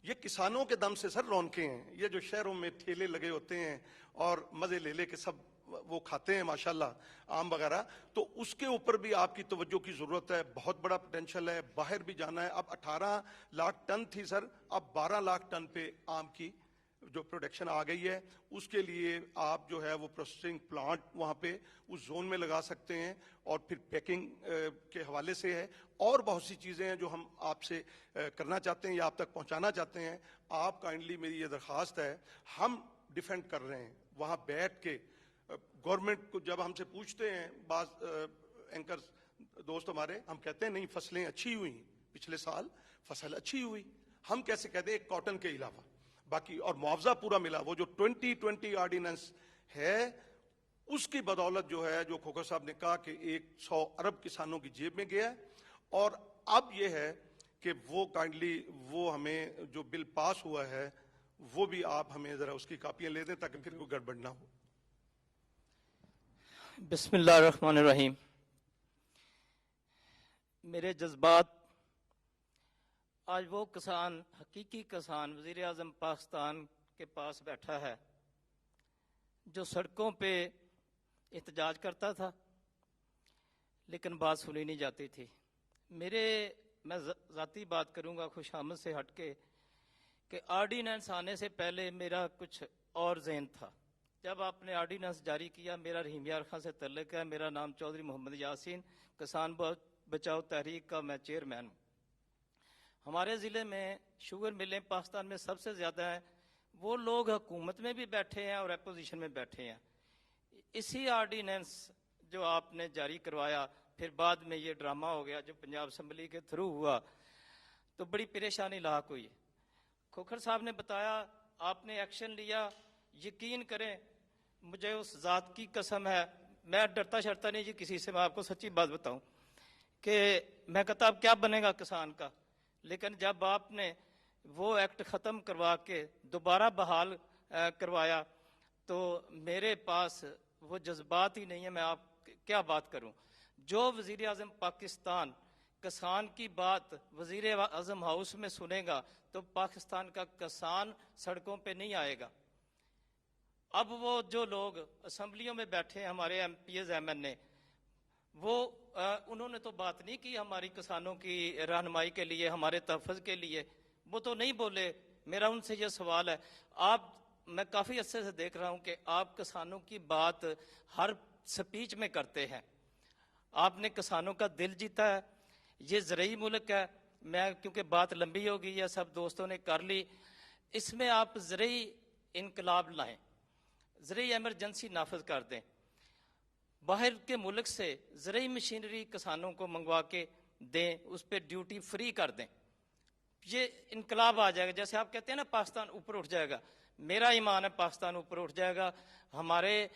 S7: یہ کسانوں کے دم سے سر رونقیں ہیں. یہ جو شہروں میں ٹھیلے لگے ہوتے ہیں اور مزے لے کے سب وہ کھاتے ہیں ماشاءاللہ آم وغیرہ، تو اس کے اوپر بھی آپ کی توجہ کی ضرورت ہے. بہت بڑا پوٹینشل ہے، باہر بھی جانا ہے. اب 18 لاکھ ٹن تھی سر، اب 12 لاکھ ٹن پہ آم کی جو پروڈکشن آ گئی ہے. اس کے لیے آپ جو ہے وہ پروسیسنگ پلانٹ وہاں پہ اس زون میں لگا سکتے ہیں، اور پھر پیکنگ کے حوالے سے ہے. اور بہت سی چیزیں ہیں جو ہم آپ سے کرنا چاہتے ہیں یا آپ تک پہنچانا چاہتے ہیں. آپ کائنڈلی میری یہ درخواست ہے، ہم ڈیفینڈ کر رہے ہیں وہاں بیٹھ کے. گورنمنٹ کو جب ہم سے پوچھتے ہیں بعض اینکر دوست ہمارے، ہم کہتے ہیں نہیں فصلیں اچھی ہوئی، پچھلے سال فصل اچھی ہوئی. ہم کیسے کہتے ہیں ایک کاٹن کے علاوہ باقی اور معاوضہ پورا ملا. وہ جو 2020 آرڈیننس ہے اس کی بدولت جو ہے, جو کھوکھر صاحب نے کہا کہ 100 ارب کسانوں کی جیب میں گیا ہے, اور اب یہ ہے کہ وہ کائنڈلی وہ ہمیں جو بل پاس ہوا ہے وہ بھی آپ ہمیں ذرا اس کی کاپیاں لے دیں تاکہ پھر کوئی گڑبڑ نہ ہو.
S8: بسم اللہ الرحمن الرحیم. میرے جذبات, آج وہ کسان, حقیقی کسان وزیر اعظم پاکستان کے پاس بیٹھا ہے جو سڑکوں پہ احتجاج کرتا تھا لیکن بات سنی نہیں جاتی تھی. میں ذاتی بات کروں گا خوش آمد سے ہٹ کے, کہ آرڈیننس آنے سے پہلے میرا کچھ اور ذہن تھا. جب آپ نے آرڈیننس جاری کیا, میرا رحیم یار خان سے تعلق ہے, میرا نام چودھری محمد یاسین, کسان بچاؤ تحریک کا میں چیئرمین ہوں. ہمارے ضلع میں شوگر ملیں پاکستان میں سب سے زیادہ ہیں. وہ لوگ حکومت میں بھی بیٹھے ہیں اور اپوزیشن میں بیٹھے ہیں. اسی آرڈیننس جو آپ نے جاری کروایا, پھر بعد میں یہ ڈرامہ ہو گیا جو پنجاب اسمبلی کے تھرو ہوا, تو بڑی پریشانی لاحق ہوئی. کھوکھر صاحب نے بتایا آپ نے ایکشن لیا. یقین کریں مجھے اس ذات کی قسم ہے, میں ڈرتا شرتا نہیں جی کسی سے, میں آپ کو سچی بات بتاؤں کہ میں کہتا اب کیا بنے گا کسان کا, لیکن جب آپ نے وہ ایکٹ ختم کروا کے دوبارہ بحال کروایا تو میرے پاس وہ جذبات ہی نہیں ہے, میں آپ کیا بات کروں. جو وزیر اعظم پاکستان کسان کی بات وزیر اعظم ہاؤس میں سنے گا تو پاکستان کا کسان سڑکوں پہ نہیں آئے گا. اب وہ جو لوگ اسمبلیوں میں بیٹھے ہیں ہمارے M P As M N A, وہ انہوں نے تو بات نہیں کی ہماری کسانوں کی رہنمائی کے لیے, ہمارے تحفظ کے لیے, وہ تو نہیں بولے. میرا ان سے یہ سوال ہے, میں کافی عرصے سے دیکھ رہا ہوں کہ آپ کسانوں کی بات ہر سپیچ میں کرتے ہیں. آپ نے کسانوں کا دل جیتا ہے. یہ زرعی ملک ہے, میں کیونکہ بات لمبی ہو گئی ہے, سب دوستوں نے کر لی, اس میں آپ زرعی انقلاب لائیں, زرعی ایمرجنسی نافذ کر دیں. باہر کے ملک سے زرعی مشینری کسانوں کو منگوا کے دیں, اس پہ ڈیوٹی فری کر دیں. یہ انقلاب آ جائے گا. جیسے آپ کہتے ہیں نا پاکستان اوپر اٹھ جائے گا, میرا ایمان ہے پاکستان اوپر اٹھ جائے گا. ہمارے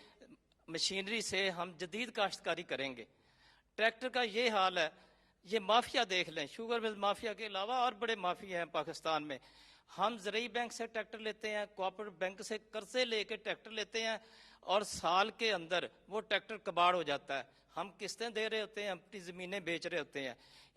S8: مشینری سے ہم جدید کاشتکاری کریں گے. ٹریکٹر کا یہ حال ہے, یہ مافیا دیکھ لیں, شوگر مل مافیا کے علاوہ اور بڑے مافیا ہیں پاکستان میں. ہم زرعی بینک سے ٹریکٹر لیتے ہیں, کوآپریٹو بینک سے قرضے لے کے ٹریکٹر لیتے ہیں, اور سال کے اندر وہ ٹریکٹر کباڑ ہو جاتا ہے. ہم قسطیں دے رہے ہوتے ہیں, اپنی زمینیں بیچ رہے ہوتے ہیں.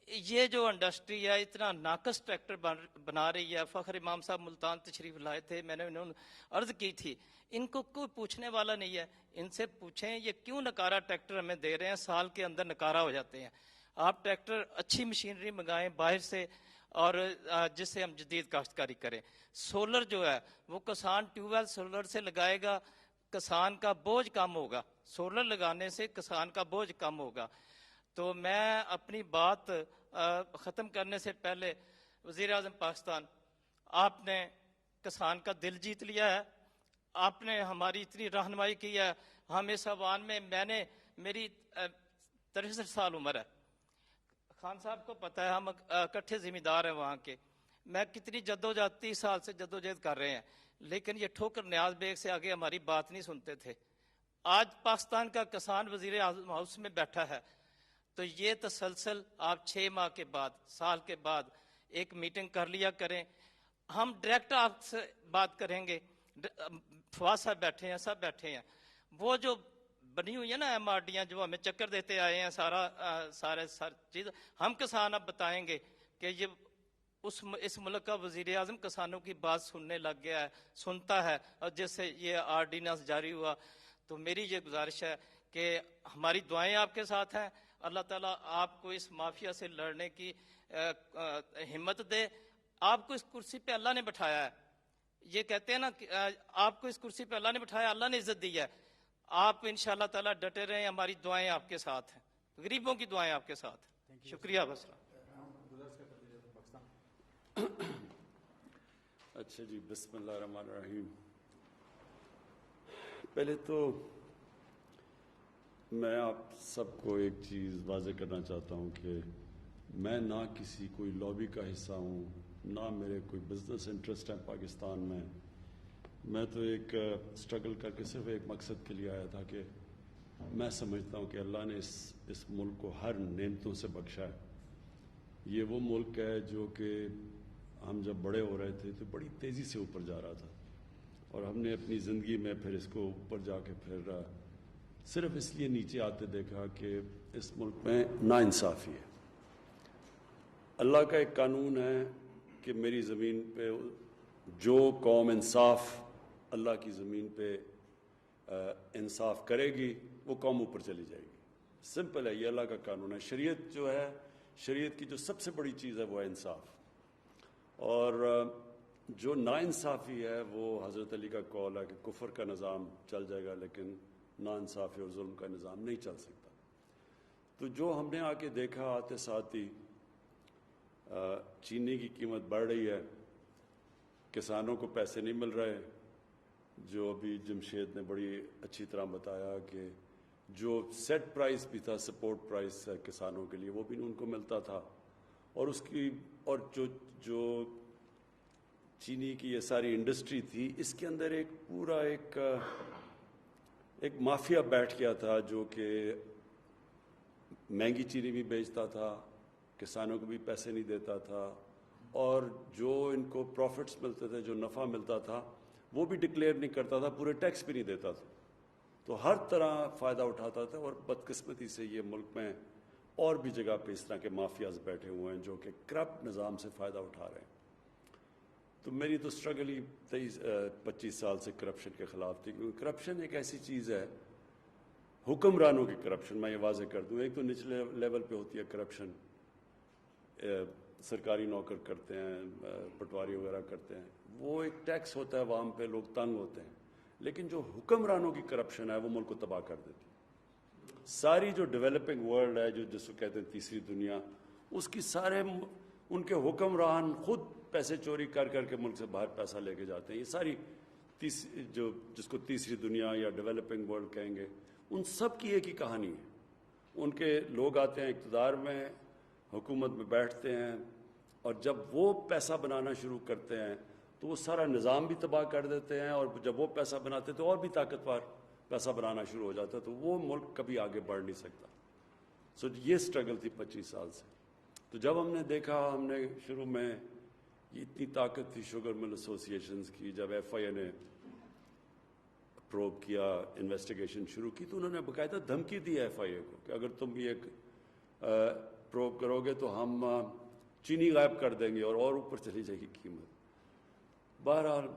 S8: یہ جو انڈسٹری ہے اتنا ناقص ٹریکٹر بنا رہی ہے. فخر امام صاحب ملتان تشریف لائے تھے, میں نے انہوں عرض کی تھی, ان کو کوئی پوچھنے والا نہیں ہے. ان سے پوچھیں یہ کیوں نکارا ٹریکٹر ہمیں دے رہے ہیں, سال کے اندر نکارا ہو جاتے ہیں. آپ ٹریکٹر اچھی مشینری منگائیں باہر سے, اور جس سے ہم جدید کاشتکاری کریں. سولر جو ہے وہ کسان ٹیوب ویل سولر سے لگائے گا, کسان کا بوجھ کم ہوگا. سولر لگانے سے کسان کا بوجھ کم ہوگا. تو میں اپنی بات ختم کرنے سے پہلے, وزیر اعظم پاکستان, آپ نے کسان کا دل جیت لیا ہے, آپ نے ہماری اتنی رہنمائی کی ہے. ہم اس عوام میں, میری 63 سال عمر ہے, خان صاحب کو پتہ ہے, ہم اکٹھے ذمہ دار ہیں وہاں کے. میں کتنی جدوجہد 30 سال سے جدوجہد کر رہے ہیں, لیکن یہ ٹھوکر نیاز بیگ سے آگے ہماری بات نہیں سنتے تھے. آج پاکستان کا کسان وزیر اعظم ہاؤس میں بیٹھا ہے, تو یہ تسلسل آپ 6 ماہ کے بعد, سال کے بعد ایک میٹنگ کر لیا کریں. ہم ڈائریکٹ آپ سے بات کریں گے. فواز صاحب بیٹھے ہیں, سب بیٹھے ہیں. وہ جو بنی ہوئی ہے نا ایم آر ڈیاں جو ہمیں چکر دیتے آئے ہیں, سارے چیز ہم کسان اب بتائیں گے کہ یہ اس ملک کا وزیر اعظم کسانوں کی بات سننے لگ گیا ہے, سنتا ہے. اور جس سے یہ آرڈیننس جاری ہوا, تو میری یہ گزارش ہے کہ ہماری دعائیں آپ کے ساتھ ہیں. اللہ تعالیٰ آپ کو اس مافیا سے لڑنے کی ہمت دے. آپ کو اس کرسی پہ اللہ نے بٹھایا ہے. یہ کہتے ہیں نا آپ کو اس کرسی پہ اللہ نے بٹھایا, اللہ نے عزت دی ہے. آپ انشاءاللہ تعالیٰ ڈٹے رہیں, ہماری دعائیں آپ کے ساتھ ہیں, غریبوں کی دعائیں آپ کے ساتھ ہیں. شکریہ. بس
S6: اچھا جی, بسم اللہ الرحمن الرحیم. پہلے تو میں آپ سب کو ایک چیز واضح کرنا چاہتا ہوں کہ میں نہ کسی کوئی لابی کا حصہ ہوں, نہ میرے کوئی بزنس انٹرسٹ ہے پاکستان میں. میں تو ایک اسٹرگل کر کے صرف ایک مقصد کے لیے آیا تھا کہ میں سمجھتا ہوں کہ اللہ نے اس ملک کو ہر نعمتوں سے بخشا ہے. یہ وہ ملک ہے جو کہ ہم جب بڑے ہو رہے تھے تو بڑی تیزی سے اوپر جا رہا تھا, اور ہم نے اپنی زندگی میں پھر اس کو اوپر جا کے پھر صرف اس لیے نیچے آتے دیکھا کہ اس ملک میں ناانصافی ہے. اللہ کا ایک قانون ہے کہ میری زمین پہ جو قوم انصاف اللہ کی زمین پہ انصاف کرے گی وہ قوم اوپر چلی جائے گی. سمپل ہے, یہ اللہ کا قانون ہے. شریعت جو ہے, شریعت کی جو سب سے بڑی چیز ہے وہ ہے انصاف, اور جو ناانصافی ہے وہ حضرت علی کا قول ہے کہ کفر کا نظام چل جائے گا لیکن ناانصافی اور ظلم کا نظام نہیں چل سکتا. تو جو ہم نے آ کے دیکھا آتے ساتھ ہی چینی کی قیمت بڑھ رہی ہے, کسانوں کو پیسے نہیں مل رہے, جو ابھی جمشید نے بڑی اچھی طرح بتایا کہ جو سیٹ پرائس بھی تھا, سپورٹ پرائس کسانوں کے لیے, وہ بھی ان کو ملتا تھا, اور اس کی اور جو چینی کی یہ ساری انڈسٹری تھی اس کے اندر ایک پورا ایک مافیا بیٹھ گیا تھا جو کہ مہنگی چینی بھی بیچتا تھا, کسانوں کو بھی پیسے نہیں دیتا تھا, اور جو ان کو پروفٹس ملتے تھے, جو نفع ملتا تھا, وہ بھی ڈکلیئر نہیں کرتا تھا, پورے ٹیکس بھی نہیں دیتا تھا. تو ہر طرح فائدہ اٹھاتا تھا, اور بدقسمتی سے یہ ملک میں اور بھی جگہ پہ اس طرح کے مافیاز بیٹھے ہوئے ہیں جو کہ کرپٹ نظام سے فائدہ اٹھا رہے ہیں. تو میری تو اسٹرگل ہی 25 سال سے کرپشن کے خلاف تھی, کیونکہ کرپشن ایک ایسی چیز ہے, حکمرانوں کی کرپشن, میں یہ واضح کر دوں, ایک تو نچلے لیول پہ ہوتی ہے کرپشن, سرکاری نوکر کرتے ہیں, پٹواری وغیرہ کرتے ہیں, وہ ایک ٹیکس ہوتا ہے عوام پہ, لوگ تنگ ہوتے ہیں. لیکن جو حکمرانوں کی کرپشن ہے وہ ملک کو تباہ کر دیتی ہے. ساری جو ڈیولپنگ ورلڈ ہے, جو جس کو کہتے ہیں تیسری دنیا, اس کی سارے ان کے حکمران خود پیسے چوری کر کر کے ملک سے باہر پیسہ لے کے جاتے ہیں. یہ ساری جس کو تیسری دنیا یا ڈیولپنگ ورلڈ کہیں گے, ان سب کی ایک ہی کہانی ہے. ان کے لوگ آتے ہیں اقتدار میں, حکومت میں بیٹھتے ہیں, اور جب وہ پیسہ بنانا شروع کرتے ہیں تو وہ سارا نظام بھی تباہ کر دیتے ہیں, اور جب وہ پیسہ بناتے تو اور بھی طاقتور پیسہ بنانا شروع ہو جاتا ہے, تو وہ ملک کبھی آگے بڑھ نہیں سکتا. سو یہ اسٹرگل تھی 25 سال سے. تو جب ہم نے دیکھا, ہم نے شروع میں یہ اتنی طاقت تھی شوگر مل ایسوسیشنز کی, جب ایف آئی اے نے پروب کیا, انویسٹیگیشن شروع کی, تو انہوں نے باقاعدہ دھمکی دی ایف آئی اے کو کہ اگر تم یہ پروب کرو گے تو ہم چینی غائب کر دیں گے اور اوپر چلی جائے گی قیمت. بہرحال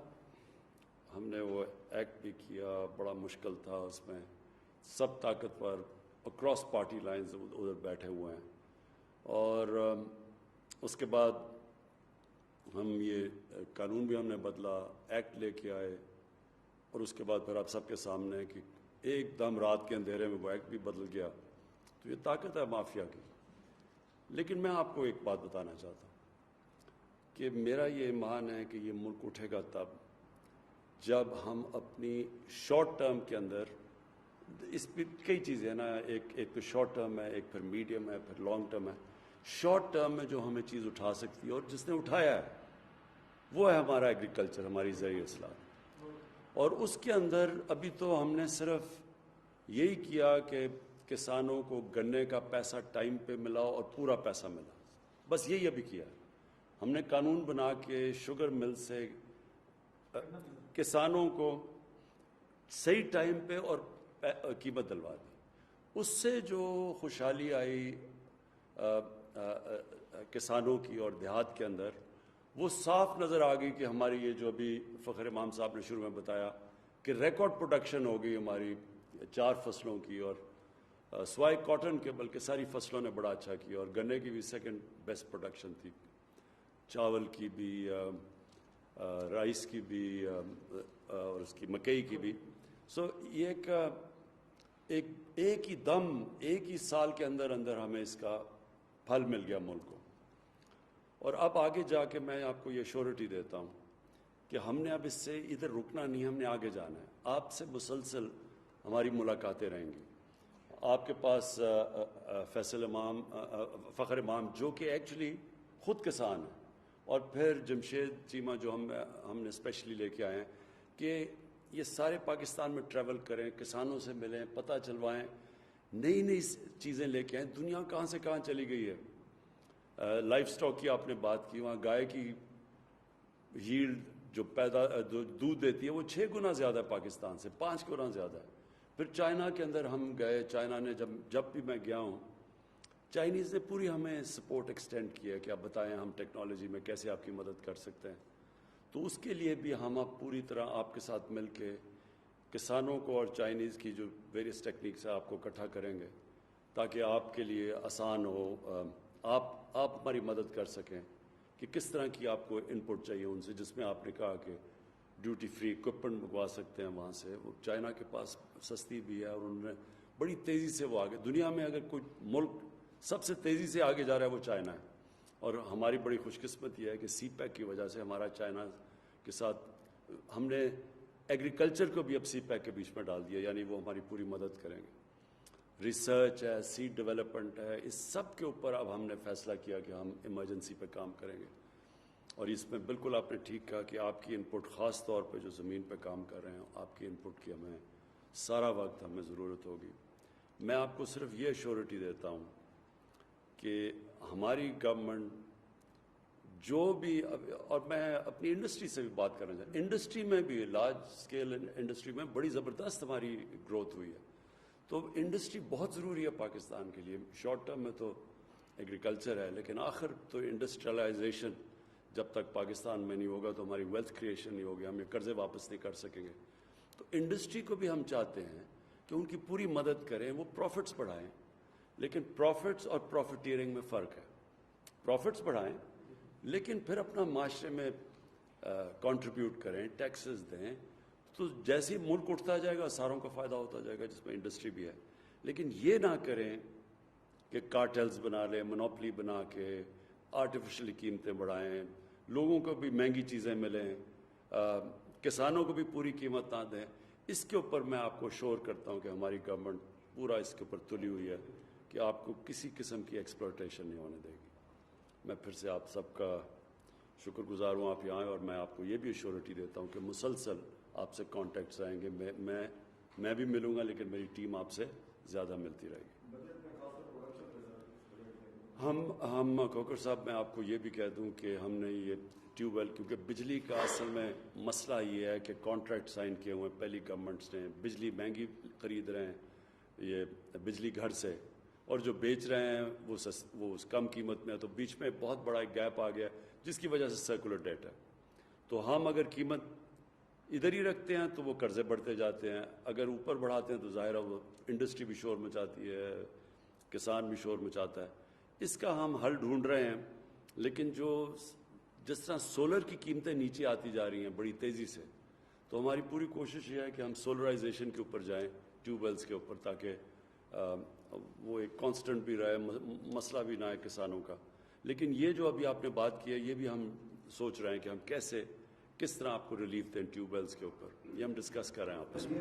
S6: ہم نے وہ ایکٹ بھی کیا, بڑا مشکل تھا اس میں, سب طاقتور اکراس پارٹی لائنز ادھر بیٹھے ہوئے ہیں, اور اس کے بعد ہم یہ قانون بھی ہم نے بدلا, ایکٹ لے کے آئے, اور اس کے بعد پھر آپ سب کے سامنے کہ ایک دم رات کے اندھیرے میں وہ ایکٹ بھی بدل گیا. تو یہ طاقت ہے مافیا کی. لیکن میں آپ کو ایک بات بتانا چاہتا ہوں کہ میرا یہ ایمان ہے کہ یہ ملک اٹھے گا تب جب ہم اپنی شارٹ ٹرم کے اندر, اس پہ کئی چیزیں ہیں نا, ایک تو شارٹ ٹرم ہے, ایک پھر میڈیم ہے, پھر لانگ ٹرم ہے. شارٹ ٹرم میں جو ہمیں چیز اٹھا سکتی ہے, اور جس نے اٹھایا ہے وہ ہے ہمارا ایگریکلچر, ہماری زرعی اصلاح. اور اس کے اندر ابھی تو ہم نے صرف یہی کیا کہ کسانوں کو گنے کا پیسہ ٹائم پہ ملا اور پورا پیسہ ملا, بس یہی ابھی کیا. ہم نے قانون بنا کے شوگر مل سے کسانوں کو صحیح ٹائم پہ اور قیمت دلوا دی. اس سے جو خوشحالی آئی کسانوں کی اور دیہات کے اندر, وہ صاف نظر آ گئی کہ ہماری یہ جو ابھی فخر امام صاحب نے شروع میں بتایا کہ ریکارڈ پروڈکشن ہو گئی ہماری 4 فصلوں کی, اور سوائے کاٹن کے بلکہ ساری فصلوں نے بڑا اچھا کیا, اور گنے کی بھی سیکنڈ بیسٹ پروڈکشن تھی, چاول کی بھی, رائس کی بھی, اور اس کی مکئی کی بھی. سو یہ ایک ہی دم ایک ہی سال کے اندر ہمیں اس کا پھل مل گیا ملک کو. اور اب آگے جا کے میں آپ کو یہ شورٹی دیتا ہوں کہ ہم نے اب اس سے ادھر رکنا نہیں, ہم نے آگے جانا ہے. آپ سے مسلسل ہماری ملاقاتیں رہیں گی. آپ کے پاس فخر امام جو کہ ایکچولی خود کسان ہیں, اور پھر جمشید چیمہ جو ہم نے اسپیشلی لے کے آئے ہیں, کہ یہ سارے پاکستان میں ٹریول کریں, کسانوں سے ملیں, پتہ چلوائیں, نئی نئی چیزیں لے کے آئیں. دنیا کہاں سے کہاں چلی گئی ہے. لائف سٹاک کی آپ نے بات کی, وہاں گائے کی ییلڈ جو دودھ دیتی ہے وہ 6 گنا زیادہ ہے پاکستان سے, 5 گنا زیادہ ہے. پھر چائنا کے اندر ہم گئے, چائنا نے جب بھی میں گیا ہوں, چائنیز نے پوری ہمیں سپورٹ ایکسٹینڈ کیا کہ آپ بتائیں ہم ٹیکنالوجی میں کیسے آپ کی مدد کر سکتے ہیں. تو اس کے لیے بھی ہم اب پوری طرح آپ کے ساتھ مل کے کسانوں کو اور چائنیز کی جو ویریس ٹیکنیکس ہے آپ کو اکٹھا کریں گے تاکہ آپ کے لیے آسان ہو, آپ ہماری مدد کر سکیں کہ کس طرح کی آپ کو ان پٹ چاہیے ان سے, جس میں آپ نے کہا کہ ڈیوٹی فری اکوپمنٹ منگوا سکتے ہیں وہاں سے. وہ چائنا کے پاس سستی بھی ہے اور انہوں نے بڑی تیزی سے وہ آگے, دنیا میں اگر کوئی ملک سب سے تیزی سے آگے جا رہا ہے وہ چائنا ہے. اور ہماری بڑی خوش قسمت یہ ہے کہ سی پیک کی وجہ سے ہمارا چائنا کے ساتھ ہم نے ایگریکلچر کو بھی اب سی پیک کے بیچ میں ڈال دیا, یعنی وہ ہماری پوری مدد کریں گے. ریسرچ ہے, سیڈ ڈیولپمنٹ ہے, اس سب کے اوپر اب ہم نے فیصلہ کیا کہ ہم ایمرجنسی پہ کام کریں گے. اور اس میں بالکل آپ نے ٹھیک کہا کہ آپ کی ان پٹ, خاص طور پہ جو زمین پہ کام کر رہے ہیں, آپ کی ان پٹ کی ہمیں سارا وقت ہمیں ضرورت ہوگی. میں آپ کو صرف یہ ایشورٹی دیتا ہوں کہ ہماری گورنمنٹ جو بھی, اور میں اپنی انڈسٹری سے بھی بات کرنا چاہتا ہوں, انڈسٹری میں بھی لارج اسکیل انڈسٹری میں بڑی زبردست ہماری گروتھ ہوئی ہے. تو انڈسٹری بہت ضروری ہے پاکستان کے لیے. شارٹ ٹرم میں تو ایگریکلچر ہے, لیکن آخر تو انڈسٹریلائزیشن جب تک پاکستان میں نہیں ہوگا تو ہماری ویلتھ کریشن نہیں ہوگی, ہم یہ قرضے واپس نہیں کر سکیں گے. تو انڈسٹری کو بھی ہم چاہتے ہیں کہ ان کی پوری مدد کریں, وہ پروفٹس بڑھائیں. لیکن پروفٹس اور پروفیٹیرنگ میں فرق ہے. پروفٹس بڑھائیں لیکن پھر اپنا معاشرے میں کنٹریبیوٹ کریں, ٹیکسز دیں. تو جیسے ہی ملک اٹھتا جائے گا ساروں کو فائدہ ہوتا جائے گا, جس میں انڈسٹری بھی ہے. لیکن یہ نہ کریں کہ کارٹیلز بنا لیں, مونوپلی بنا کے آرٹیفیشلی قیمتیں بڑھائیں, لوگوں کو بھی مہنگی چیزیں ملیں, کسانوں کو بھی پوری قیمت نہ دیں. اس کے اوپر میں آپ کو شور کرتا ہوں کہ ہماری گورنمنٹ پورا اس کے اوپر تلی ہوئی ہے کہ آپ کو کسی قسم کی ایکسپلوٹیشن نہیں ہونے دے گی. میں پھر سے آپ سب کا شکر گزار ہوں آپ یہاں آئے, اور میں آپ کو یہ بھی ایشورٹی دیتا ہوں کہ مسلسل آپ سے کانٹیکٹس آئیں گے. میں بھی ملوں گا, لیکن میری ٹیم آپ سے زیادہ ملتی رہے گی. ہم کھوکھر صاحب, میں آپ کو یہ بھی کہہ دوں کہ ہم نے یہ ٹیوب ویل, کیونکہ بجلی کا اصل میں مسئلہ یہ ہے کہ کانٹریکٹ سائن کیے ہوئے ہیں پہلی گورنمنٹس نے, بجلی مہنگی خرید رہے ہیں یہ بجلی گھر سے, اور جو بیچ رہے ہیں وہ کم قیمت میں ہے. تو بیچ میں بہت بڑا ایک گیپ آ گیا جس کی وجہ سے سرکولر ڈیٹ ہے. تو ہم اگر قیمت ادھر ہی رکھتے ہیں تو وہ قرضے بڑھتے جاتے ہیں, اگر اوپر بڑھاتے ہیں تو ظاہر ہے وہ انڈسٹری بھی شور مچاتی ہے, کسان بھی شور مچاتا ہے. اس کا ہم حل ڈھونڈ رہے ہیں. لیکن جس طرح سولر کی قیمتیں نیچے آتی جا رہی ہیں بڑی تیزی سے, تو ہماری پوری کوشش یہ ہے کہ ہم سولرائزیشن کے اوپر جائیں, ٹیوب ویلز کے اوپر, تاکہ وہ ایک کانسٹنٹ بھی رہے, مسئلہ بھی نہ ہے کسانوں کا. لیکن یہ جو ابھی آپ نے بات کی ہے, یہ بھی ہم سوچ رہے ہیں کہ ہم کس طرح آپ کو ریلیف دیں ٹیوب ویلز کے اوپر. یہ ہم ڈسکس کر رہے ہیں آپس میں.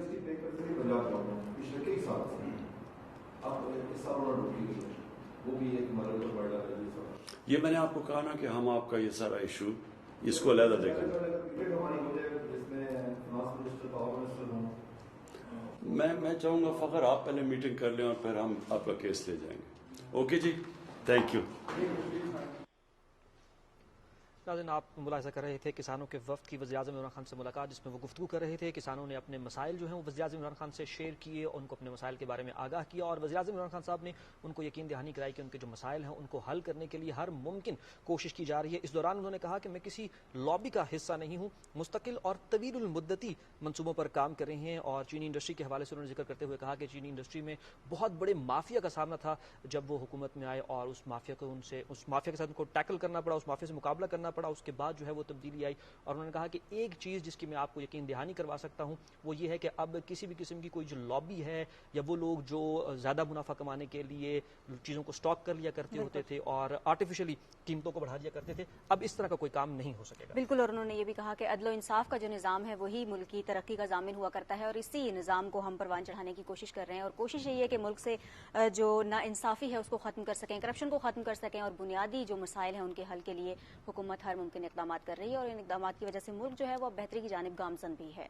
S6: یہ میں نے آپ کو کہا نا کہ ہم آپ کا یہ سارا ایشو اس کو علیحدہ دیکھیں. میں چاہوں گا فخر آپ پہلے میٹنگ کر لیں اور پھر ہم آپ کا کیس لے جائیں گے. Okay ji, thank you.
S1: ناظرین, آپ ملاحظہ کر رہے تھے کسانوں کے وفد کی وزیر اعظم عمران خان سے ملاقات, جس میں وہ گفتگو کر رہے تھے. کسانوں نے اپنے مسائل جو ہیں وہ وزیر اعظم عمران خان سے شیئر کیے, ان کو اپنے مسائل کے بارے میں آگاہ کیا, اور وزیر اعظم عمران خان صاحب نے ان کو یقین دہانی کرائی کہ ان کے جو مسائل ہیں ان کو حل کرنے کے لیے ہر ممکن کوشش کی جا رہی ہے. اس دوران انہوں نے کہا کہ میں کسی لابی کا حصہ نہیں ہوں, مستقل اور طویل المدتی منصوبوں پر کام کر رہے ہیں. اور چینی انڈسٹری کے حوالے سے انہوں نے ذکر کرتے ہوئے کہا کہ چینی انڈسٹری میں بہت بڑے مافیا کا سامنا تھا جب وہ حکومت میں آئے, اور اس مافیا کے ساتھ ان کو ٹیکل کرنا پڑا, اس مافیا سے مقابلہ کرنا پڑا. اس کے بعد جو ہے وہ تبدیلی آئی, اور انہوں نے کہا کہ ایک چیز جس کی میں آپ کو یقین دہانی کروا سکتا ہوں وہ یہ ہے کہ اب کسی بھی قسم کی کوئی جو لابی ہے یا وہ لوگ جو زیادہ منافع کمانے کے لیے چیزوں کو سٹاک کر لیا کرتے ہوتے تھے اور آرٹیفیشلی قیمتوں کو بڑھا دیا کرتے تھے, اب اس طرح کا کوئی کام نہیں ہو سکے گا.
S9: بالکل, اور انہوں نے یہ بھی کہا کہ عدل و انصاف کا جو نظام ہے وہی ملک کی ترقی کا ضامن ہوا کرتا ہے, اور اسی نظام کو ہم پروان چڑھانے کی کوشش کر رہے ہیں. اور کوشش یہی ہے کہ ملک سے جو نا انصافی ہے اس کو ختم کر سکیں, کرپشن کو ختم کر سکیں, اور بنیادی جو مسائل ہیں ان کے حل کے لیے حکومت ہر ممکن اقدامات کر رہی ہے, اور ان اقدامات کی وجہ سے ملک جو ہے وہ بہتری کی جانب گامزن بھی ہے.